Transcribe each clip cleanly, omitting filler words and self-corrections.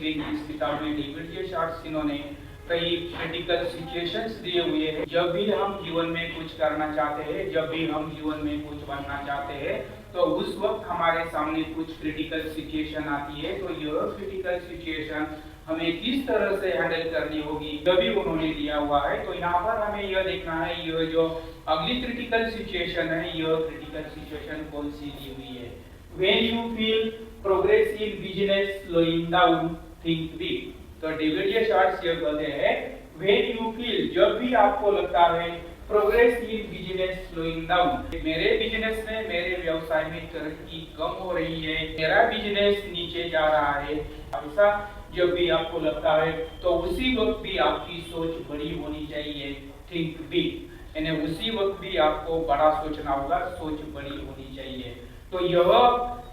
Reading इस किताब में डेविड जे शार्ट्स इन्होंने कई क्रिटिकल सिचुएशंस दिए हुए हैं। जब भी हम जीवन में कुछ करना चाहते हैं, जब भी हम जीवन में कुछ बनना चाहते हैं, तो उस वक्त हमारे सामने कुछ क्रिटिकल सिचुएशन आती है। तो यह क्रिटिकल सिचुएशन हमें किस तरह से हैंडल करनी होगी, यह भी उन्होंने दिया हुआ है। तो यहाँ पर हमें यह देखना है, यह जो अगली क्रिटिकल सिचुएशन है, यह क्रिटिकल सिचुएशन कौन सी दी हुई है। When you feel progress in business slowing down, think big. तो डेविड जे शार्ट्स ये कहते हैं, when you feel, जब भी आपको लगता है progress in business slowing down, मेरे बिजनेस में, मेरे व्यवसाय में तरक्की कम हो रही है, मेरा बिजनेस नीचे जा रहा है, ऐसा जब भी आपको लगता है, तो उसी वक्त भी आपकी सोच बड़ी होनी चाहिए। थिंक बिग, यानी उसी वक्त भी आपको बड़ा सोचना होगा, सोच बड़ी होनी चाहिए। तो यह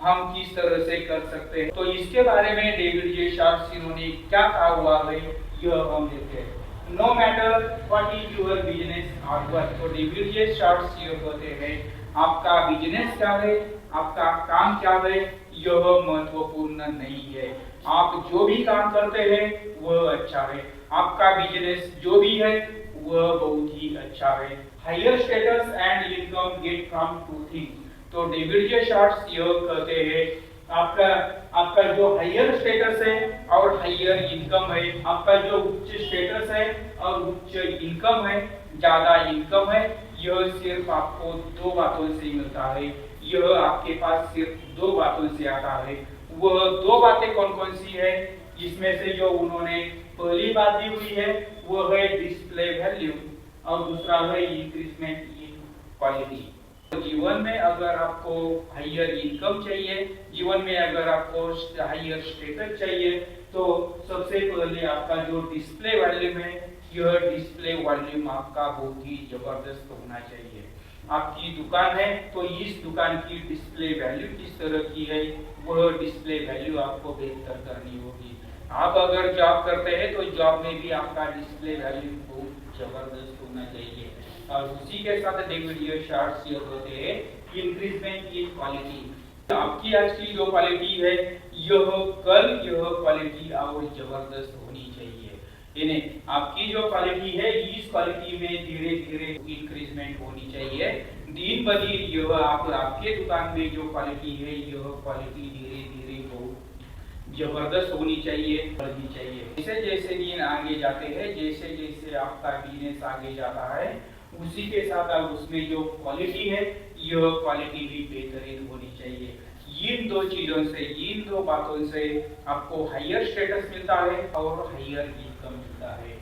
हम किस तरह से कर सकते हैं, तो इसके बारे में डेविड जे शार्ट्स इन्होंने क्या कहा हुआ है, यह हम देखते हैं। No matter what is your business और वर्क, तो डेविड जे शार्ट्स ये कहते हैं, आपका बिजनेस क्या है, आपका काम क्या है, यह महत्वपूर्ण नहीं है। आप जो भी काम करते हैं वह अच्छा है, आपका बिजनेस जो भी है वह बहुत ही अच्छा है। Higher status and income get from two things, तो डेविड जे शार्ट्स यह कहते हैं, आपका जो हायर स्टेटस है और हायर इनकम है, आपका जो उच्च स्टेटस है और उच्च इनकम है, ज्यादा इनकम है, यह सिर्फ आपको दो बातों से मिलता है। यह आपके पास सिर्फ दो बातों से आता है। वह दो बातें कौन कौन सी है, जिसमें से जो उन्होंने पहली बात दी हुई है वह है डिस्प्ले वैल्यू और दूसरा है इंक्रीजमेंट इन क्वालिटी। जीवन में अगर आपको हायर इनकम चाहिए, जीवन में अगर आपको हायर स्टेटस चाहिए, तो सबसे पहले आपका जो डिस्प्ले वॉल्यूम है, यह डिस्प्ले वॉल्यूम आपका बहुत ही जबरदस्त होना चाहिए। आपकी दुकान है तो इस दुकान की डिस्प्ले वैल्यू किस तरह की है, वह डिस्प्ले वैल्यू आपको बेहतर करनी होगी। आप अगर जॉब करते हैं तो जॉब में भी आपका डिस्प्ले वैल्यू बहुत जबरदस्त होना चाहिए। और उसी के साथ डेविड जे शार्ट्स ये कहते हैं, इंक्रीजमेंट इन क्वालिटी, आपकी आज की जो क्वालिटी है, यह कल यह क्वालिटी और जबरदस्त होनी चाहिए। यानी आपकी जो क्वालिटी है, इस क्वालिटी में धीरे धीरे इंक्रीजमेंट होनी चाहिए। दिन ब दिन यह आपके दुकान में जो क्वालिटी है, यह क्वालिटी धीरे धीरे बहुत जबरदस्त होनी चाहिए, बढ़नी चाहिए। जैसे जैसे दिन आगे जाते हैं, जैसे जैसे आपका बिजनेस आगे जाता है, उसी के साथ अब उसमें जो क्वालिटी है, यह क्वालिटी भी बेहतरीन होनी चाहिए। इन दो चीजों से, इन दो बातों से आपको हायर स्टेटस मिलता है और हायर इनकम मिलता है।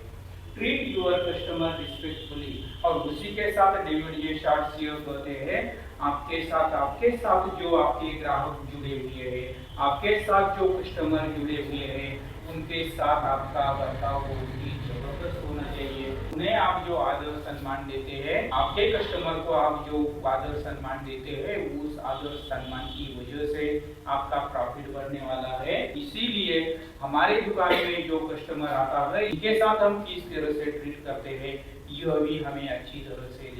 ट्रीट योर कस्टमर रिस्पेक्टफुली, और उसी के साथ डेविड जे शार्ट्स ये कहते हैं, आपके साथ जो आपके ग्राहक जुड़े हुए हैं, आपके साथ जो कस्टमर जुड़े हुए हैं, उनके साथ आपका बर्ताव बहुत ही जबरदस्त होना चाहिए। उन्हें आप जो आदर सम्मान देते हैं, आपके कस्टमर को आप जो आदर सम्मान देते हैं, उस आदर सम्मान की वजह से आपका प्रॉफिट बढ़ने वाला है। इसीलिए हमारे दुकान में जो कस्टमर आता है, इनके साथ हम किस तरह से ट्रीट करते हैं, यह भी हमें अच्छी तरह से